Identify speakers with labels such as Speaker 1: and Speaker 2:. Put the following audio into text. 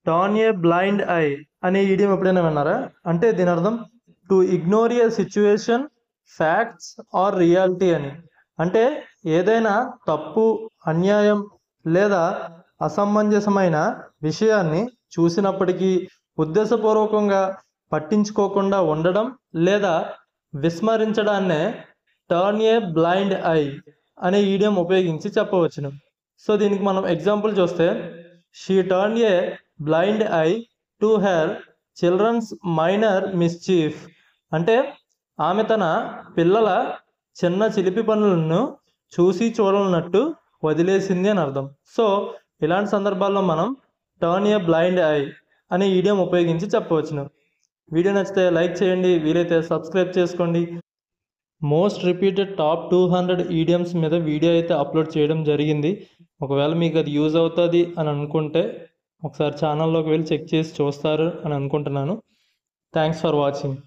Speaker 1: Turn a blind eye అనే ఈడియం ఎప్పుడైనా విన్నారా? అంటే దీని అర్థం to ignore a situation, facts or reality అని. అంటే ఏదైనా తప్పు, అన్యాయం లేదా అసమంజసమైన విషయాన్ని చూసినప్పటికీ ఉద్దేశపూర్వకంగా పట్టించుకోకుండా ఉండడం లేదా విస్మరించడాన్నే టర్న్ ఏ బ్లైండ్ ఐ అనే ఈడియం ఉపయోగించి చెప్పవచ్చును. సో దీనికి మనం ఎగ్జాంపుల్ చూస్తే, she turn a blind eye to her children's minor mischief. అంటే ఆమె తన పిల్లల చిన్న చిలిపి పనులను చూసి చూడనట్టు వదిలేసింది అని అర్థం. సో ఇలాంటి సందర్భాల్లో మనం టర్న్ ఏ బ్లైండ్ ఐ అనే ఈడియం ఉపయోగించి చెప్పవచ్చును. వీడియో నచ్చితే లైక్ చేయండి, వీలైతే సబ్స్క్రైబ్ చేసుకోండి. మోస్ట్ రిపీటెడ్ టాప్ 200 ఈడియమ్స్ మీద వీడియో అయితే అప్లోడ్ చేయడం జరిగింది. ఒకవేళ మీకు అది యూజ్ అవుతుంది అని అనుకుంటే ఒకసారి ఛానల్లోకి వెళ్ళి చెక్ చేసి చూస్తారు అని అనుకుంటున్నాను. Thanks for watching.